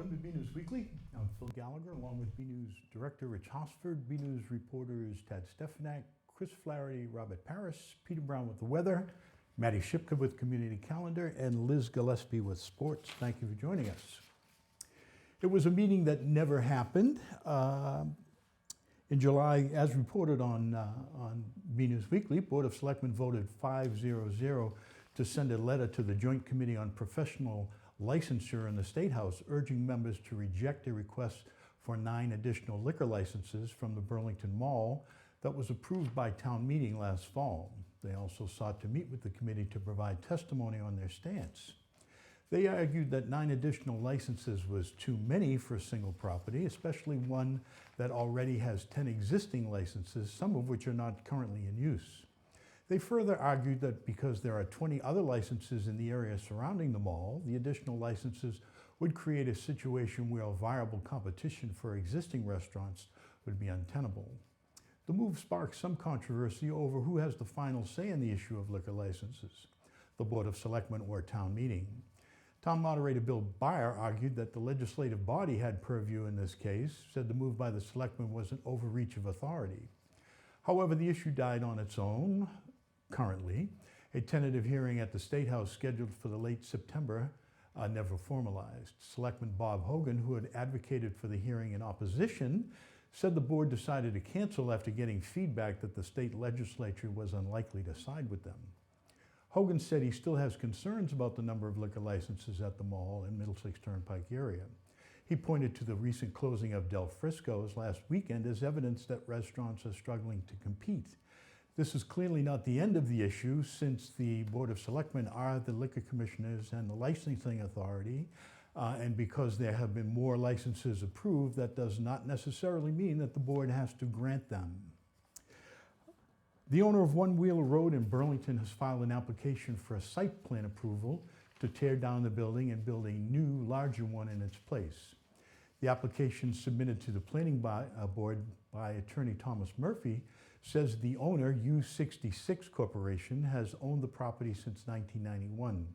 Welcome to BNEWS Weekly. I'm Phil Gallagher, along with BNEWS Director Rich Hosford, BNEWS reporters Tad Stefanak, Chris Flaherty, Robert Paris, Peter Brown with the weather, Maddie Shipka with Community Calendar, and Liz Gillespie with sports. Thank you for joining us. It was a meeting that never happened. In July, as reported on BNEWS Weekly, Board of Selectmen voted 5-0-0 to send a letter to the Joint Committee on Professional Licensure in the State House, urging members to reject a request for 9 additional liquor licenses from the Burlington Mall that was approved by town meeting last fall. They also sought to meet with the committee to provide testimony on their stance. They argued that 9 additional licenses was too many for a single property, especially one that already has 10 existing licenses, some of which are not currently in use. They further argued that because there are 20 other licenses in the area surrounding the mall, the additional licenses would create a situation where a viable competition for existing restaurants would be untenable. The move sparked some controversy over who has the final say in the issue of liquor licenses, the Board of Selectmen or town meeting. Town Moderator Bill Byer argued that the legislative body had purview in this case, said the move by the selectmen was an overreach of authority. However, the issue died on its own. Currently, a tentative hearing at the State House scheduled for the late September never formalized. Selectman Bob Hogan, who had advocated for the hearing in opposition, said the board decided to cancel after getting feedback that the state legislature was unlikely to side with them. Hogan said he still has concerns about the number of liquor licenses at the mall and Middlesex Turnpike area. He pointed to the recent closing of Del Frisco's last weekend as evidence that restaurants are struggling to compete. This is clearly not the end of the issue, since the Board of Selectmen are the liquor commissioners and the licensing authority, and because there have been more licenses approved, that does not necessarily mean that the board has to grant them. The owner of One Wheeler Road in Burlington has filed an application for a site plan approval to tear down the building and build a new, larger one in its place. The application submitted to the Planning Board by attorney Thomas Murphy says the owner, U66 Corporation, has owned the property since 1991.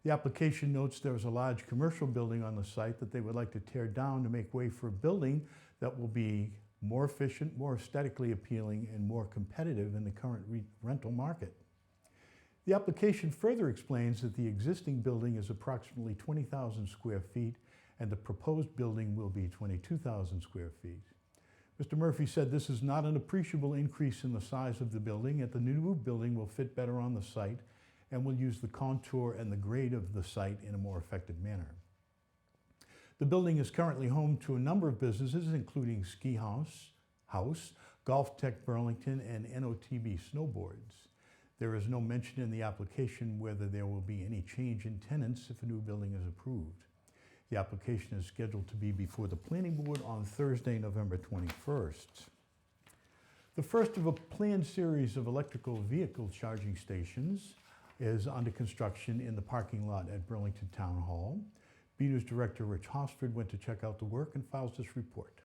The application notes there is a large commercial building on the site that they would like to tear down to make way for a building that will be more efficient, more aesthetically appealing, and more competitive in the current rental market. The application further explains that the existing building is approximately 20,000 square feet and the proposed building will be 22,000 square feet. Mr. Murphy said this is not an appreciable increase in the size of the building, and the new building will fit better on the site and will use the contour and the grade of the site in a more effective manner. The building is currently home to a number of businesses, including Ski House, Golf Tech Burlington, and NOTB Snowboards. There is no mention in the application whether there will be any change in tenants if a new building is approved. The application is scheduled to be before the Planning Board on Thursday, November 21st. The first of a planned series of electrical vehicle charging stations is under construction in the parking lot at Burlington Town Hall. BNEWS Director Rich Hosford went to check out the work and files this report.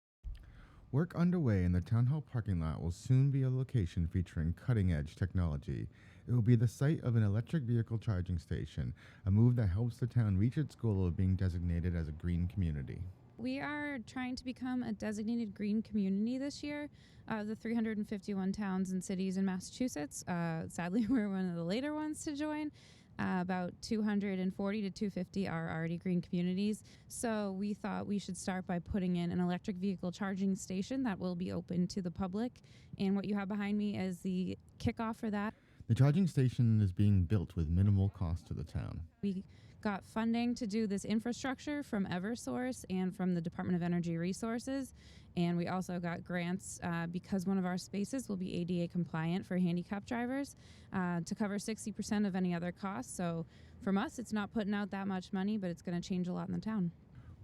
Work underway in the Town Hall parking lot will soon be a location featuring cutting-edge technology. It will be the site of an electric vehicle charging station, a move that helps the town reach its goal of being designated as a green community. We are trying to become a designated green community this year. The 351 towns and cities in Massachusetts, sadly we're one of the later ones to join. About 240 to 250 are already green communities. So we thought we should start by putting in an electric vehicle charging station that will be open to the public. And what you have behind me is the kickoff for that. The charging station is being built with minimal cost to the town. We got funding to do this infrastructure from Eversource and from the Department of Energy Resources. And we also got grants because one of our spaces will be ADA compliant for handicap drivers to cover 60% of any other costs. So from us, it's not putting out that much money, but it's going to change a lot in the town.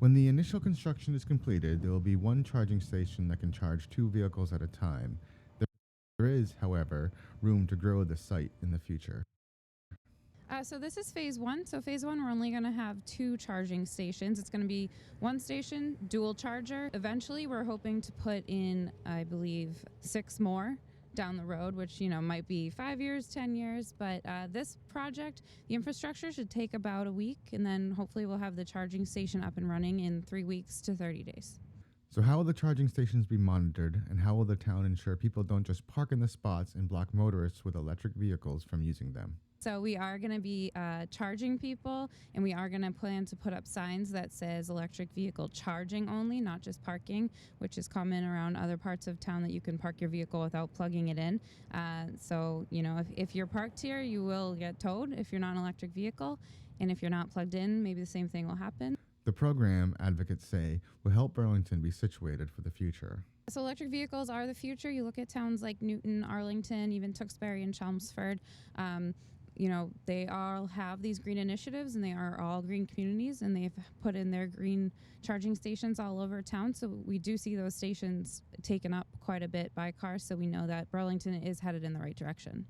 When the initial construction is completed, there will be one charging station that can charge 2 vehicles at a time. There is, however, room to grow the site in the future. So this is phase 1. So phase 1, we're only going to have 2 charging stations. It's going to be 1 station, dual charger. Eventually, we're hoping to put in, I believe, 6 more down the road, which, might be 5 years, 10 years. But this project, the infrastructure should take about a week, and then hopefully we'll have the charging station up and running in 3 weeks to 30 days. So how will the charging stations be monitored, and how will the town ensure people don't just park in the spots and block motorists with electric vehicles from using them? So we are going to be charging people, and we are going to plan to put up signs that says electric vehicle charging only, not just parking, which is common around other parts of town that you can park your vehicle without plugging it in. So, if you're parked here, you will get towed if you're not an electric vehicle. And if you're not plugged in, maybe the same thing will happen. The program, advocates say, will help Burlington be situated for the future. So electric vehicles are the future. You look at towns like Newton, Arlington, even Tewksbury and Chelmsford. They all have these green initiatives, and they are all green communities, and they've put in their green charging stations all over town. So we do see those stations taken up quite a bit by cars, so we know that Burlington is headed in the right direction.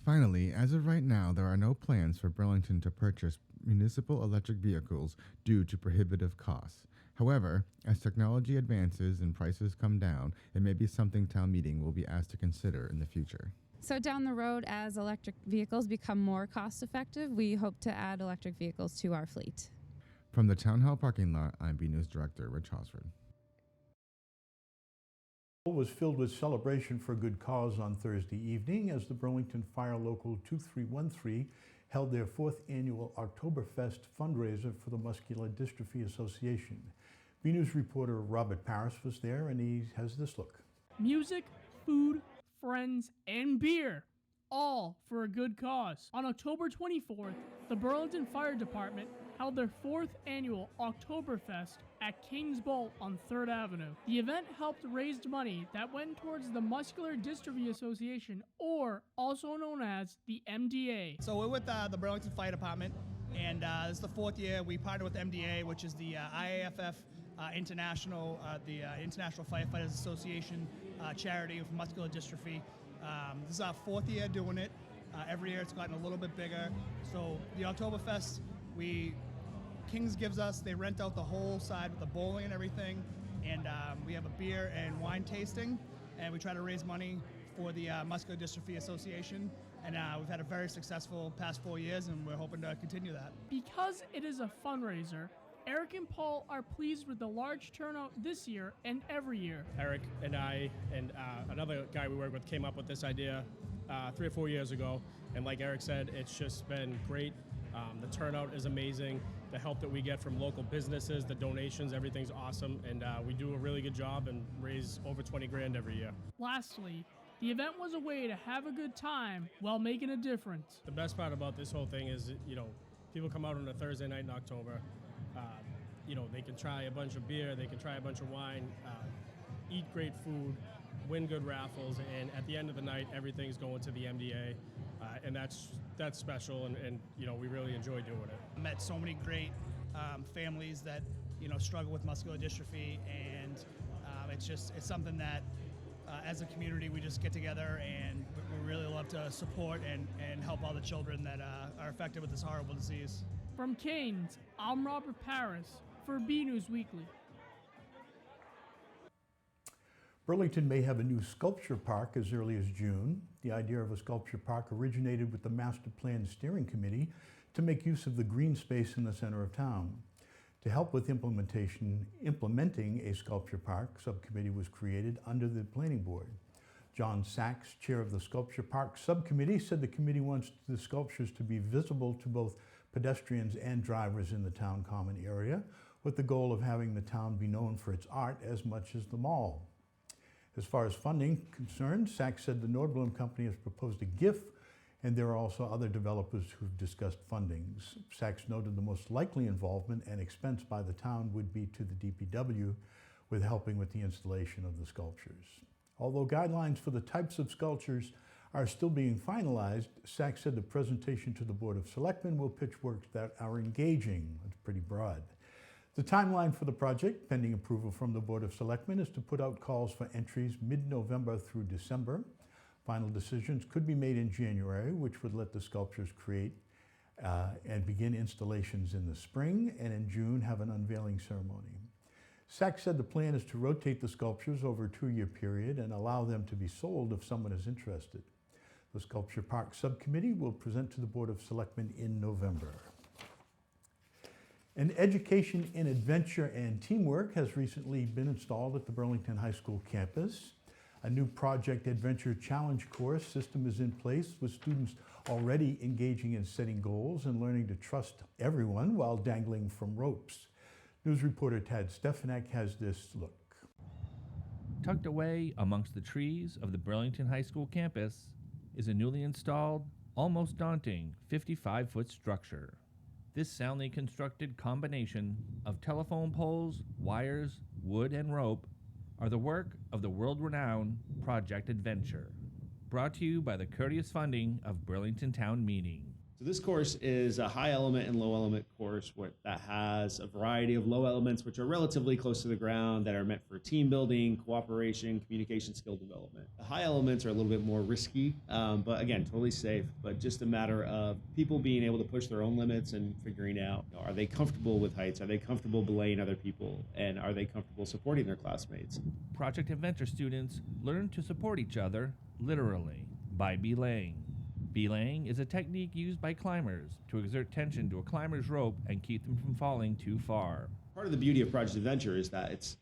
Finally, as of right now, there are no plans for Burlington to purchase municipal electric vehicles due to prohibitive costs. However, as technology advances and prices come down, it may be something town meeting will be asked to consider in the future. So down the road, as electric vehicles become more cost effective, we hope to add electric vehicles to our fleet. From the Town Hall parking lot, I'm BNEWS Director Rich Hosford. Was filled with celebration for a good cause on Thursday evening as the Burlington Fire Local 2313 held their 4th annual Oktoberfest fundraiser for the Muscular Dystrophy Association. BNews reporter Robert Paris was there, and he has this look. Music, food, friends, and beer, all for a good cause. On October 24th, the Burlington Fire Department held their 4th annual Oktoberfest at Kings Bolt on 3rd Avenue. The event helped raise money that went towards the Muscular Dystrophy Association, or also known as the MDA. So we're with the Burlington Fire Department, and this is the 4th year. We partner with MDA, which is the IAFF International, the International Firefighters Association charity for muscular dystrophy. This is our 4th year doing it. Every year it's gotten a little bit bigger. So the Oktoberfest, Kings gives us, they rent out the whole side with the bowling and everything, and we have a beer and wine tasting, and we try to raise money for the Muscular Dystrophy Association, and we've had a very successful past 4 years, and we're hoping to continue that. Because it is a fundraiser, Eric and Paul are pleased with the large turnout this year and every year. Eric and I and another guy we work with came up with this idea 3 or 4 years ago, and like Eric said, it's just been great. The turnout is amazing. The help that we get from local businesses, the donations, everything's awesome, and we do a really good job and raise over 20 grand every year. Lastly, the event was a way to have a good time while making a difference. The best part about this whole thing is, people come out on a Thursday night in October. They can try a bunch of beer, they can try a bunch of wine, eat great food, win good raffles, and at the end of the night, everything's going to the MDA, and that's special, and we really enjoy doing it. I met so many great families that struggle with muscular dystrophy, and it's something that as a community we just get together, and we really love to support and help all the children that are affected with this horrible disease. From Cairns, I'm Robert Paris for BNews Weekly. Burlington may have a new sculpture park as early as June. The idea of a sculpture park originated with the Master Plan Steering Committee to make use of the green space in the center of town. To help with implementing a sculpture park, subcommittee was created under the Planning Board. John Sachs, chair of the Sculpture Park Subcommittee, said the committee wants the sculptures to be visible to both pedestrians and drivers in the town common area, with the goal of having the town be known for its art as much as the mall. As far as funding concerned, Sachs said the Nordblum Company has proposed a gift, and there are also other developers who've discussed fundings. Sachs noted the most likely involvement and expense by the town would be to the DPW, with helping with the installation of the sculptures. Although guidelines for the types of sculptures are still being finalized, Sachs said the presentation to the Board of Selectmen will pitch works that are engaging. That's pretty broad. The timeline for the project, pending approval from the Board of Selectmen, is to put out calls for entries mid-November through December. Final decisions could be made in January, which would let the sculptures create and begin installations in the spring, and in June have an unveiling ceremony. SAC said the plan is to rotate the sculptures over a 2-year period and allow them to be sold if someone is interested. The Sculpture Park Subcommittee will present to the Board of Selectmen in November. An Education in Adventure and Teamwork has recently been installed at the Burlington High School campus. A new Project Adventure Challenge course system is in place with students already engaging in setting goals and learning to trust everyone while dangling from ropes. News reporter Tad Stefanak has this look. Tucked away amongst the trees of the Burlington High School campus is a newly installed, almost daunting 55-foot structure. This soundly constructed combination of telephone poles, wires, wood, and rope are the work of the world-renowned Project Adventure, brought to you by the courteous funding of Burlington Town Meeting. So this course is a high element and low element course that has a variety of low elements which are relatively close to the ground that are meant for team building, cooperation, communication skill development. The high elements are a little bit more risky, but again, totally safe, but just a matter of people being able to push their own limits and figuring out, are they comfortable with heights? Are they comfortable belaying other people? And are they comfortable supporting their classmates? Project Adventure students learn to support each other, literally, by belaying. Belaying is a technique used by climbers to exert tension to a climber's rope and keep them from falling too far. Part of the beauty of Project Adventure is that it's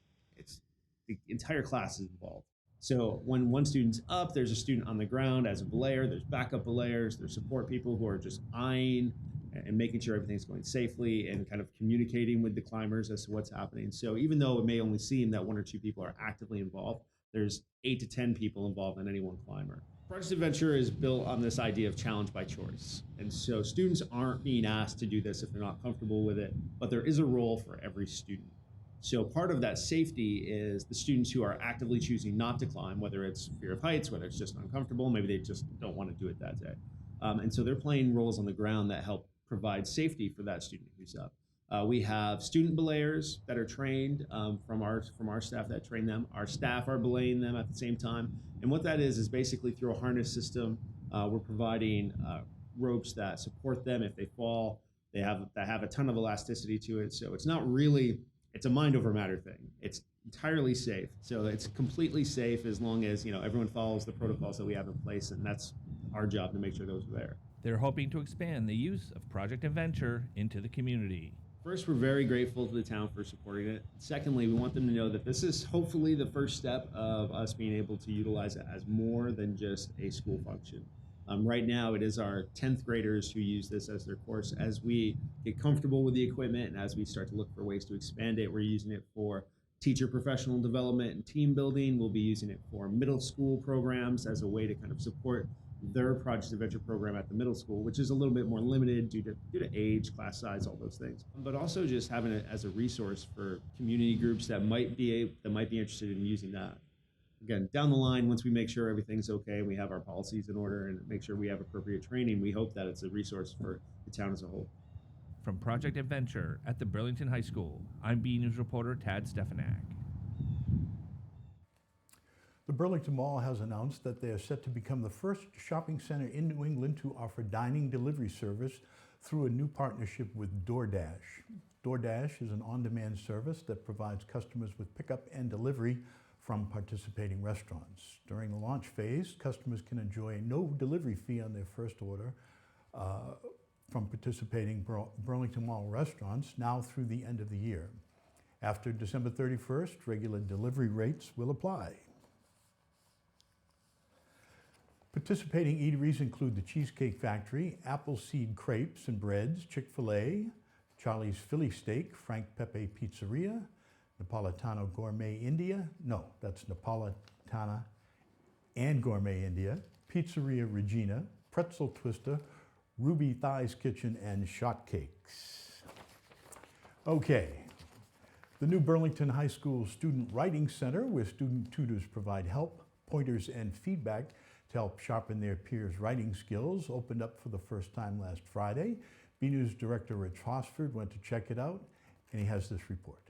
the entire class is involved. So when one student's up, there's a student on the ground as a belayer, there's backup belayers, there's support people who are just eyeing and making sure everything's going safely and kind of communicating with the climbers as to what's happening. So even though it may only seem that 1 or 2 people are actively involved, there's 8 to 10 people involved in any one climber. Project Adventure is built on this idea of challenge by choice. And so students aren't being asked to do this if they're not comfortable with it, but there is a role for every student. So part of that safety is the students who are actively choosing not to climb, whether it's fear of heights, whether it's just uncomfortable, maybe they just don't want to do it that day. And so they're playing roles on the ground that help provide safety for that student who's up. We have student belayers that are trained from our staff that train them. Our staff are belaying them at the same time. And what that is basically through a harness system, we're providing ropes that support them if they fall. They have a ton of elasticity to it. So it's not really, it's a mind over matter thing. It's entirely safe. So it's completely safe as long as everyone follows the protocols that we have in place, and that's our job to make sure those are there. They're hoping to expand the use of Project Adventure into the community. First, we're very grateful to the town for supporting it. Secondly, we want them to know that this is hopefully the first step of us being able to utilize it as more than just a school function. Right now, it is our 10th graders who use this as their course. As we get comfortable with the equipment and as we start to look for ways to expand it, we're using it for teacher professional development and team building. We'll be using it for middle school programs as a way to kind of support their Project Adventure program at the middle school, which is a little bit more limited due to age, class size, all those things. But also just having it as a resource for community groups that might be interested in using that. Again, down the line, once we make sure everything's okay, we have our policies in order and make sure we have appropriate training, we hope that it's a resource for the town as a whole. From Project Adventure at the Burlington High School, I'm BNEWS reporter Tad Stefanak. The Burlington Mall has announced that they are set to become the first shopping center in New England to offer dining delivery service through a new partnership with DoorDash. DoorDash is an on-demand service that provides customers with pickup and delivery from participating restaurants. During the launch phase, customers can enjoy no delivery fee on their first order from participating Burlington Mall restaurants now through the end of the year. After December 31st, regular delivery rates will apply. Participating eateries include the Cheesecake Factory, Appleseed Crepes and Breads, Chick-fil-A, Charlie's Philly Steak, Frank Pepe Pizzeria, Napolitano Gourmet India, no, that's Napolitana and Gourmet India, Pizzeria Regina, Pretzel Twister, Ruby Thighs Kitchen, and Shot Cakes. Okay, the new Burlington High School Student Writing Center, where student tutors provide help, pointers, and feedback to help sharpen their peers' writing skills, opened up for the first time last Friday. BNews Director Rich Hosford went to check it out, and he has this report.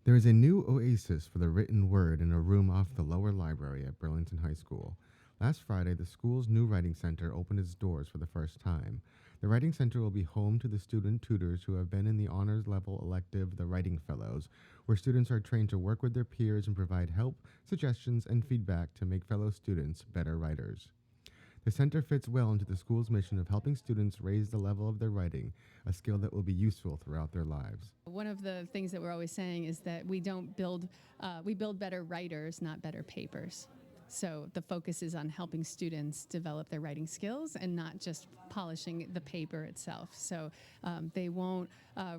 There is a new oasis for the written word in a room off the lower library at Burlington High School. Last Friday, the school's new writing center opened its doors for the first time. The writing center will be home to the student tutors who have been in the honors level elective, the Writing Fellows, where students are trained to work with their peers and provide help, suggestions, and feedback to make fellow students better writers. The center fits well into the school's mission of helping students raise the level of their writing, a skill that will be useful throughout their lives. One of the things that we're always saying is that we build better writers, not better papers. So the focus is on helping students develop their writing skills and not just polishing the paper itself. So they won't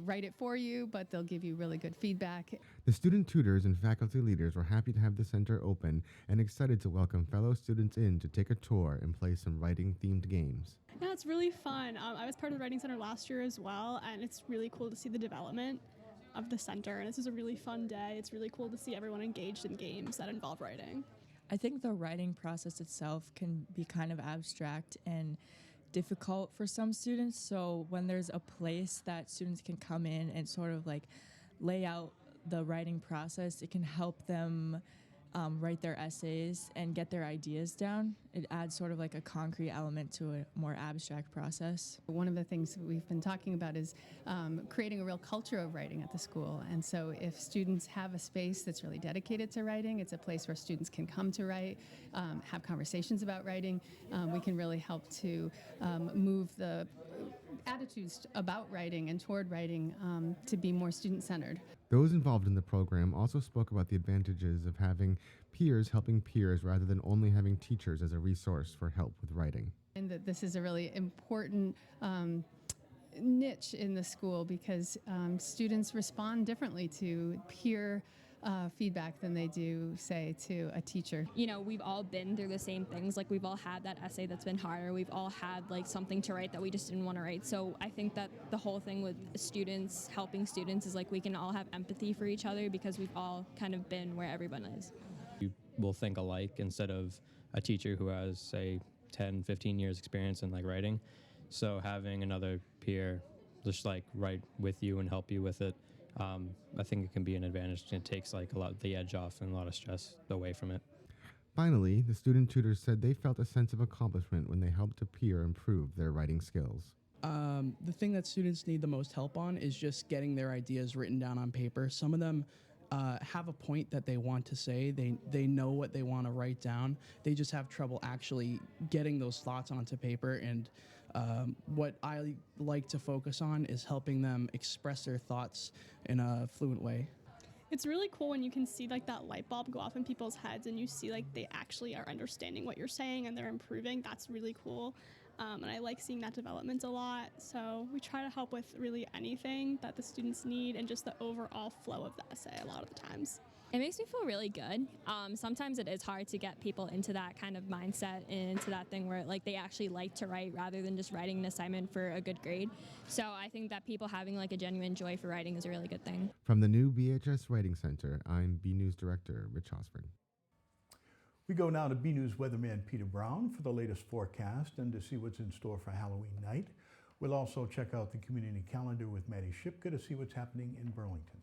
write it for you, but they'll give you really good feedback. The student tutors and faculty leaders were happy to have the center open and excited to welcome fellow students in to take a tour and play some writing-themed games. Yeah, it's really fun. I was part of the Writing Center last year as well, and it's really cool to see the development of the center. And this is a really fun day. It's really cool to see everyone engaged in games that involve writing. I think the writing process itself can be kind of abstract and difficult for some students. So when there's a place that students can come in and sort of like lay out the writing process, it can help them write their essays and get their ideas down. It adds sort of like a concrete element to a more abstract process. One of the things that we've been talking about is creating a real culture of writing at the school. And so if students have a space that's really dedicated to writing, it's a place where students can come to write, have conversations about writing. We can really help to move the attitudes about writing and toward writing to be more student-centered. Those involved in the program also spoke about the advantages of having peers helping peers rather than only having teachers as a resource for help with writing. And that this is a really important niche in the school because students respond differently to peer feedback than they do, say, to a teacher. You know, we've all been through the same things. Like, we've all had that essay that's been harder. We've all had, like, something to write that we just didn't want to write. So I think that the whole thing with students, helping students, is, like, we can all have empathy for each other because we've all kind of been where everyone is. You will think alike instead of a teacher who has, say, 10, 15 years experience in, like, writing. So having another peer just, like, write with you and help you with it, I think it can be an advantage. It takes like a lot of the edge off and a lot of stress away from it. Finally, the student tutors said they felt a sense of accomplishment when they helped a peer improve their writing skills. The thing that students need the most help on is just getting their ideas written down on paper. Some of them have a point that they want to say. They know what they want to write down. They just have trouble actually getting those thoughts onto paper. And what I like to focus on is helping them express their thoughts in a fluent way. It's really cool when you can see like that light bulb go off in people's heads and you see like they actually are understanding what you're saying and they're improving. That's really cool. And I like seeing that development a lot. So we try to help with really anything that the students need and just the overall flow of the essay a lot of the times. It makes me feel really good. Sometimes it is hard to get people into that kind of mindset and into that thing where like they actually like to write rather than just writing an assignment for a good grade. So I think that people having like a genuine joy for writing is a really good thing. From the new BHS Writing Center, I'm BNEWS Director Rich Osford. We go now to BNews weatherman Peter Brown for the latest forecast and to see what's in store for Halloween night. We'll also check out the community calendar with Maddie Shipka to see what's happening in Burlington.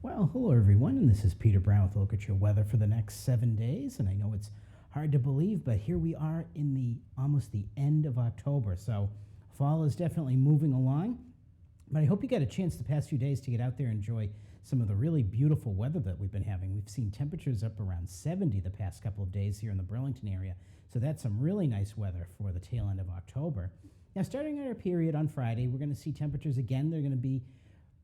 Well, hello everyone, and this is Peter Brown with a look at your weather for the next 7 days. And I know it's hard to believe, but here we are in almost the end of October. So fall is definitely moving along. But I hope you got a chance the past few days to get out there and enjoy some of the really beautiful weather that we've been having. We've seen temperatures up around 70 the past couple of days here in the Burlington area. So that's some really nice weather for the tail end of October. Now, starting our period on Friday, we're going to see temperatures again. They're going to be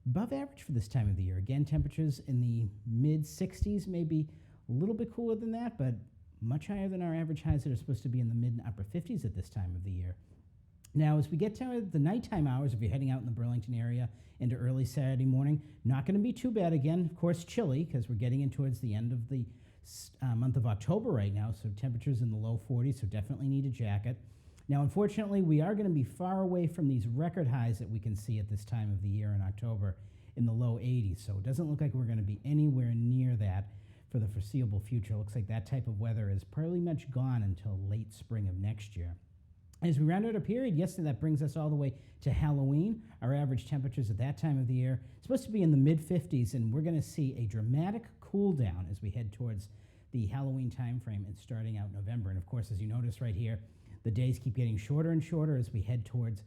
above average for this time of the year. Again, temperatures in the mid-60s, maybe a little bit cooler than that, but much higher than our average highs that are supposed to be in the mid and upper 50s at this time of the year. Now, as we get to the nighttime hours, if you're heading out in the Burlington area into early Saturday morning, not going to be too bad again. Of course, chilly because we're getting in towards the end of the month of October right now, so temperatures in the low 40s, so definitely need a jacket. Now, unfortunately, we are going to be far away from these record highs that we can see at this time of the year in October in the low 80s, so it doesn't look like we're going to be anywhere near that for the foreseeable future. It looks like that type of weather is pretty much gone until late spring of next year. As we round out our period, yesterday that brings us all the way to Halloween. Our average temperatures at that time of the year supposed to be in the mid-50s, and we're going to see a dramatic cool down as we head towards the Halloween time frame and starting out November. And of course, as you notice right here, the days keep getting shorter and shorter as we head towards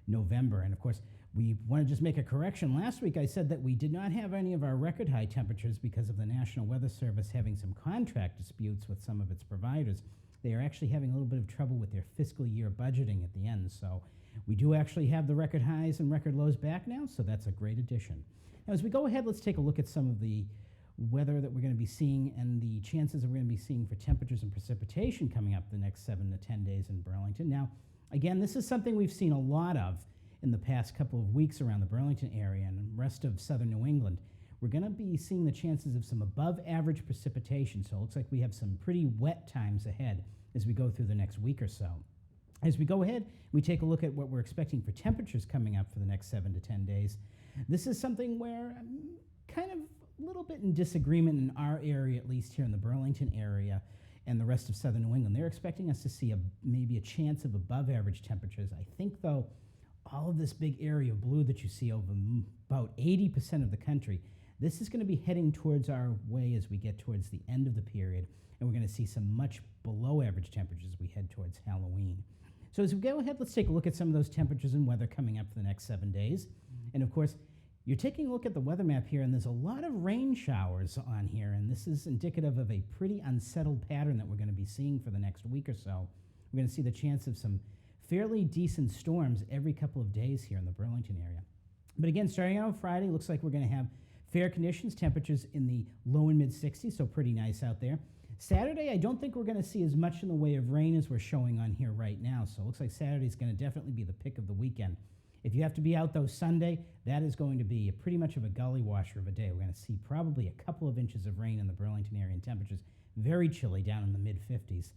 November. And of course, we want to just make a correction. Last week I said that we did not have any of our record high temperatures because of the National Weather Service having some contract disputes with some of its providers. They are actually having a little bit of trouble with their fiscal year budgeting at the end. So we do actually have the record highs and record lows back now, so that's a great addition. Now as we go ahead, let's take a look at some of the weather that we're going to be seeing and the chances that we're going to be seeing for temperatures and precipitation coming up the next 7 to 10 days in Burlington. Now, again, this is something we've seen a lot of in the past couple of weeks around the Burlington area and the rest of southern New England. We're going to be seeing the chances of some above average precipitation, so it looks like we have some pretty wet times ahead as we go through the next week or so. As we go ahead, we take a look at what we're expecting for temperatures coming up for the next 7 to 10 days. This is something where I'm kind of a little bit in disagreement in our area, at least here in the Burlington area and the rest of southern New England. They're expecting us to see maybe a chance of above average temperatures. I think, though, all of this big area of blue that you see over about 80% of the country, this is going to be heading towards our way as we get towards the end of the period, and we're going to see some much below average temperatures as we head towards Halloween. So as we go ahead, let's take a look at some of those temperatures and weather coming up for the next 7 days. And of course, you're taking a look at the weather map here, and there's a lot of rain showers on here, and this is indicative of a pretty unsettled pattern that we're going to be seeing for the next week or so. We're going to see the chance of some fairly decent storms every couple of days here in the Burlington area. But again, starting out on Friday, looks like we're going to have fair conditions, temperatures in the low and mid 60s, so pretty nice out there. Saturday, I don't think we're going to see as much in the way of rain as we're showing on here right now, so it looks like Saturday's going to definitely be the pick of the weekend. If you have to be out, though, Sunday, that is going to be pretty much of a gully washer of a day. We're going to see probably a couple of inches of rain in the Burlington area, and temperatures very chilly down in the mid-50s.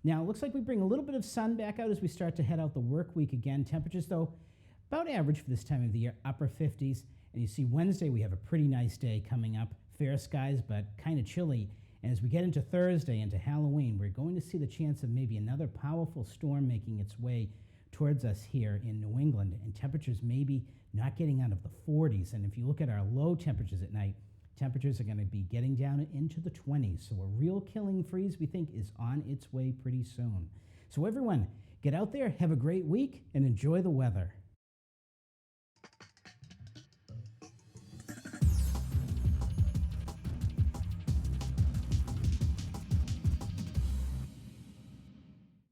Now, it looks like we bring a little bit of sun back out as we start to head out the work week again. Temperatures, though, about average for this time of the year, upper 50s. And you see Wednesday, we have a pretty nice day coming up. Fair skies, but kind of chilly. And as we get into Thursday, into Halloween, we're going to see the chance of maybe another powerful storm making its way towards us here in New England, and temperatures maybe not getting out of the 40s. And if you look at our low temperatures at night, temperatures are going to be getting down into the 20s. So a real killing freeze, we think, is on its way pretty soon. So everyone, get out there, have a great week, and enjoy the weather.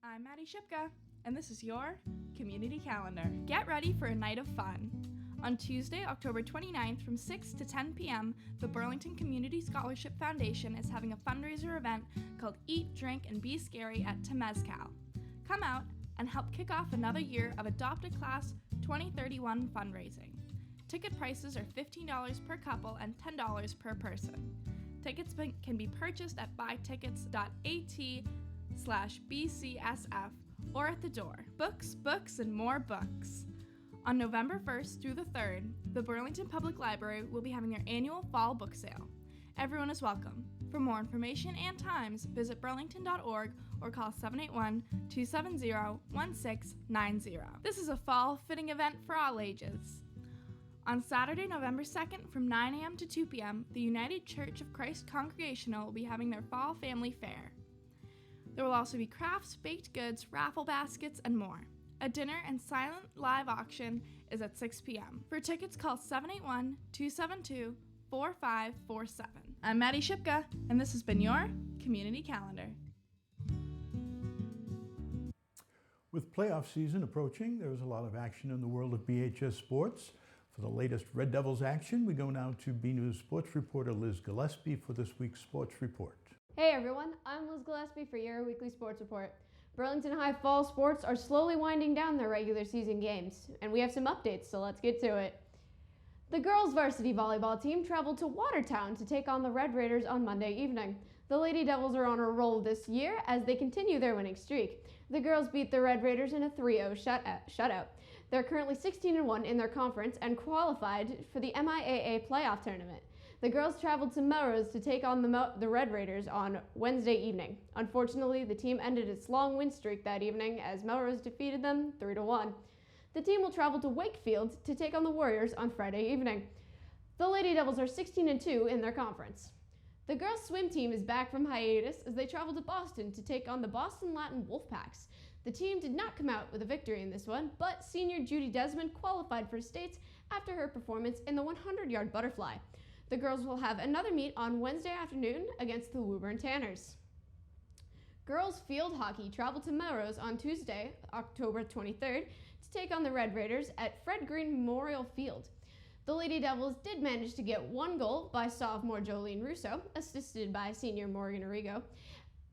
I'm Maddie Shipka, and this is your community calendar. Get ready for a night of fun. On Tuesday, October 29th from 6 to 10 p.m., the Burlington Community Scholarship Foundation is having a fundraiser event called Eat, Drink, and Be Scary at Temescal. Come out and help kick off another year of Adopted Class 2031 fundraising. Ticket prices are $15 per couple and $10 per person. Tickets can be purchased at buytickets.at/BCSF or at the door. Books, books, and more books. On November 1st through the 3rd, the Burlington Public Library will be having their annual fall book sale. Everyone is welcome. For more information and times, visit burlington.org or call 781-270-1690. This is a fall fitting event for all ages. On Saturday, November 2nd from 9 a.m. to 2 p.m., the United Church of Christ Congregational will be having their fall family fair. There will also be crafts, baked goods, raffle baskets, and more. A dinner and silent live auction is at 6 p.m. For tickets, call 781-272-4547. I'm Maddie Shipka, and this has been your Community Calendar. With playoff season approaching, there was a lot of action in the world of BHS sports. For the latest Red Devils action, we go now to BNEWS sports reporter Liz Gillespie for this week's sports report. Hey everyone, I'm Liz Gillespie for your weekly sports report. Burlington High fall sports are slowly winding down their regular season games, and we have some updates, so let's get to it. The girls' varsity volleyball team traveled to Watertown to take on the Red Raiders on Monday evening. The Lady Devils are on a roll this year as they continue their winning streak. The girls beat the Red Raiders in a 3-0 shutout. They're currently 16-1 in their conference and qualified for the MIAA playoff tournament. The girls traveled to Melrose to take on the Red Raiders on Wednesday evening. Unfortunately, the team ended its long win streak that evening as Melrose defeated them 3-1. The team will travel to Wakefield to take on the Warriors on Friday evening. The Lady Devils are 16-2 in their conference. The girls' swim team is back from hiatus as they travel to Boston to take on the Boston Latin Wolfpacks. The team did not come out with a victory in this one, but senior Judy Desmond qualified for states after her performance in the 100-yard butterfly. The girls will have another meet on Wednesday afternoon against the Woburn Tanners. Girls field hockey traveled to Melrose on Tuesday, October 23rd, to take on the Red Raiders at Fred Green Memorial Field. The Lady Devils did manage to get one goal by sophomore Jolene Russo, assisted by senior Morgan Arrigo,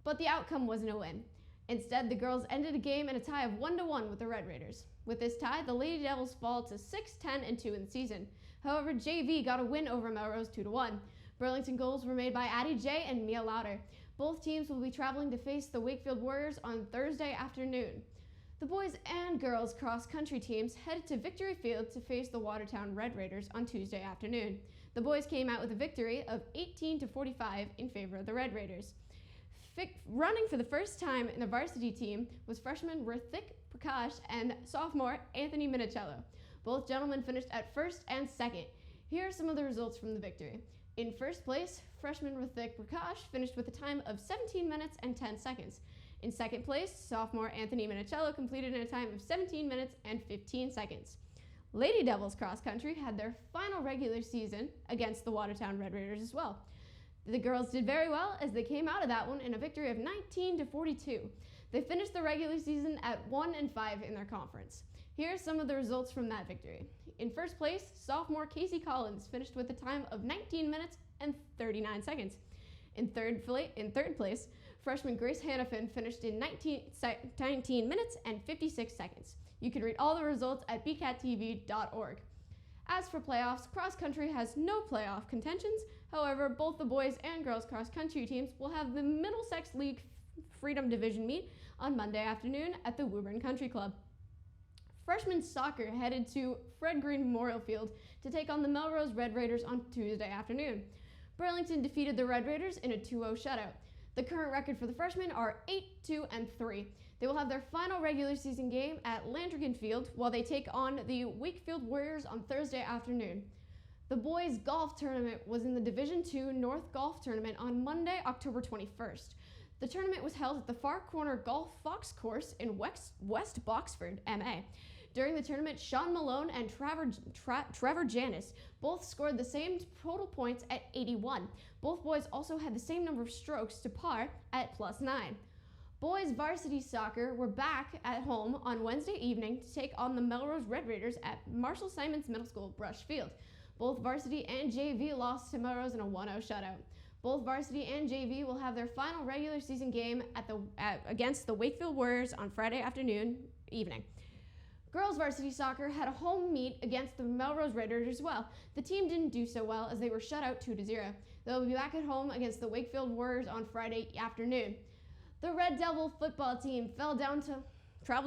but the outcome wasn't a win. Instead, the girls ended the game in a tie of 1-1 with the Red Raiders. With this tie, the Lady Devils fall to 6-10-2 in the season. However, JV got a win over Melrose 2-1. Burlington goals were made by Addie J and Mia Lauder. Both teams will be traveling to face the Wakefield Warriors on Thursday afternoon. The boys and girls cross-country teams headed to Victory Field to face the Watertown Red Raiders on Tuesday afternoon. The boys came out with a victory of 18-45 in favor of the Red Raiders. Running for the first time in the varsity team was freshman Rithik Prakash and sophomore Anthony Minicello. Both gentlemen finished at first and second. Here are some of the results from the victory. In first place, freshman Rithik Prakash finished with a time of 17 minutes and 10 seconds. In second place, sophomore Anthony Minicello completed in a time of 17 minutes and 15 seconds. Lady Devils cross country had their final regular season against the Watertown Red Raiders as well. The girls did very well as they came out of that one in a victory of 19-42. They finished the regular season at 1-5 in their conference. Here are some of the results from that victory. In first place, sophomore Casey Collins finished with a time of 19 minutes and 39 seconds. In third place, freshman Grace Hannafin finished in 19 minutes and 56 seconds. You can read all the results at bcattv.org. As for playoffs, cross country has no playoff contentions. However, both the boys and girls cross country teams will have the Middlesex League Freedom Division meet on Monday afternoon at the Woburn Country Club. Freshman soccer headed to Fred Green Memorial Field to take on the Melrose Red Raiders on Tuesday afternoon. Burlington defeated the Red Raiders in a 2-0 shutout. The current record for the freshmen are 8-2-3. They will have their final regular season game at Landrigan Field while they take on the Wakefield Warriors on Thursday afternoon. The boys' golf tournament was in the Division II North Golf Tournament on Monday, October 21st. The tournament was held at the Far Corner Golf Fox Course in West Boxford, MA. During the tournament, Sean Malone and Trevor Janis both scored the same total points at 81. Both boys also had the same number of strokes to par at +9. Boys varsity soccer were back at home on Wednesday evening to take on the Melrose Red Raiders at Marshall Simons Middle School, Brush Field. Both varsity and JV lost to Melrose in a 1-0 shutout. Both varsity and JV will have their final regular season game against the Wakefield Warriors on Friday evening. Girls varsity soccer had a home meet against the Melrose Raiders as well. The team didn't do so well as they were shut out 2-0. They'll be back at home against the Wakefield Warriors on Friday afternoon. The Red Devil football team traveled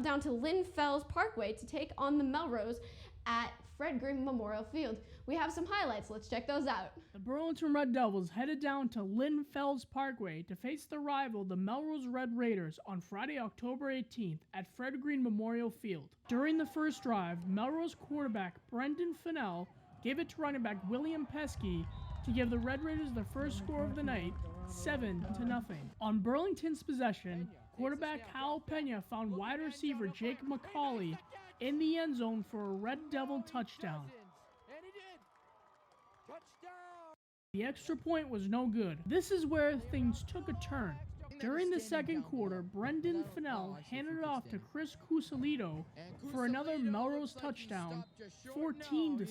down to Lynn Fells Parkway to take on the Melrose at Fred Green Memorial Field. We have some highlights. Let's check those out. The Burlington Red Devils headed down to Lynn Fells Parkway to face the rival, the Melrose Red Raiders, on Friday, October 18th at Fred Green Memorial Field. During the first drive, Melrose quarterback Brendan Fennell gave it to running back William Pesky to give the Red Raiders their first score of the night, 7-0. On Burlington's possession, quarterback Kyle Pena found wide receiver Jake McCauley in the end zone for a Red Devil touchdown. The extra point was no good. This is where things took a turn. During the second quarter, Brendan Fennell handed it off to Chris Cusalito for another Melrose touchdown, 14-6.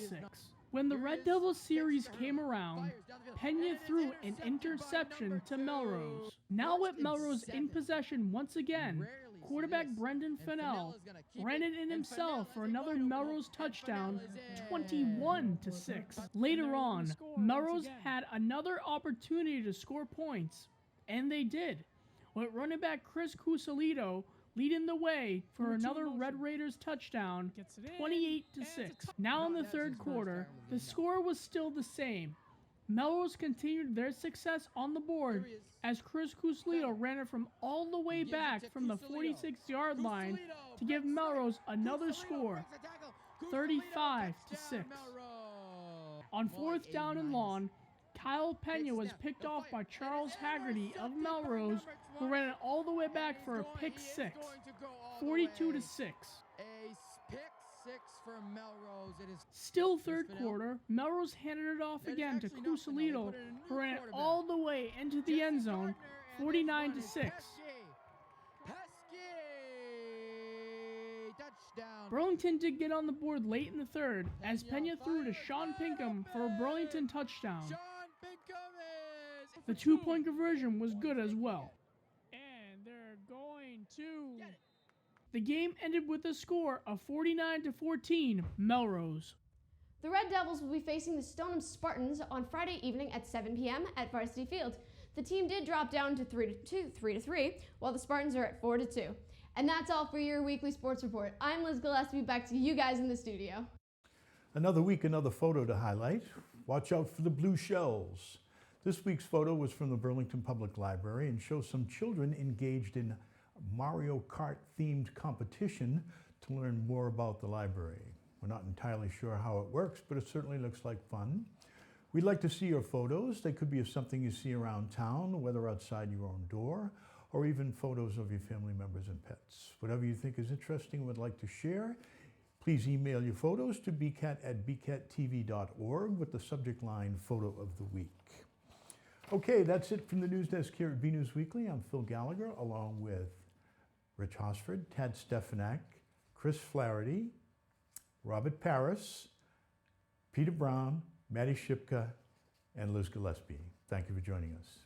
When the Red Devil series came around, Pena threw an interception to Melrose. Now with Melrose in possession once again, quarterback Brendan Fennell ran it in himself for another Melrose touchdown, 21-6. Later on, Melrose had another opportunity to score points, and they did, with running back Chris Cusalito leading the way for another Red Raiders touchdown, 28-6. Now in the third quarter, the score was still the same. Melrose continued their success on the board as Chris Cusolito ran it from all the way back from the 46-yard line to give Melrose another score, 35-6. On fourth down and long, Kyle Pena was picked off by Charles Haggerty of Melrose, who ran it all the way back for a pick six, 42-6. Still third quarter, Melrose handed it off again to Cusolito, who ran it all the way into the end zone, 49-6. Burlington did get on the board late in the third as Pena threw to Sean Pinkham for a Burlington touchdown. The two-point conversion was good as well. And they're going to... The game ended with a score of 49-14, Melrose. The Red Devils will be facing the Stoneham Spartans on Friday evening at 7 p.m. at Varsity Field. The team did drop down to 3-3, while the Spartans are at 4-2. And that's all for your weekly sports report. I'm Liz Gillespie, back to you guys in the studio. Another week, another photo to highlight. Watch out for the blue shells. This week's photo was from the Burlington Public Library and shows some children engaged in Mario Kart themed competition to learn more about the library. We're not entirely sure how it works, but it certainly looks like fun. We'd like to see your photos. They could be of something you see around town, whether outside your own door, or even photos of your family members and pets. Whatever you think is interesting and would like to share, please email your photos to bcat@bcattv.org with the subject line Photo of the Week. Okay, that's it from the news desk here at BNEWS Weekly. I'm Phil Gallagher, along with Rich Hosford, Tad Stefanak, Chris Flaherty, Robert Paris, Peter Brown, Maddie Shipka, and Liz Gillespie. Thank you for joining us.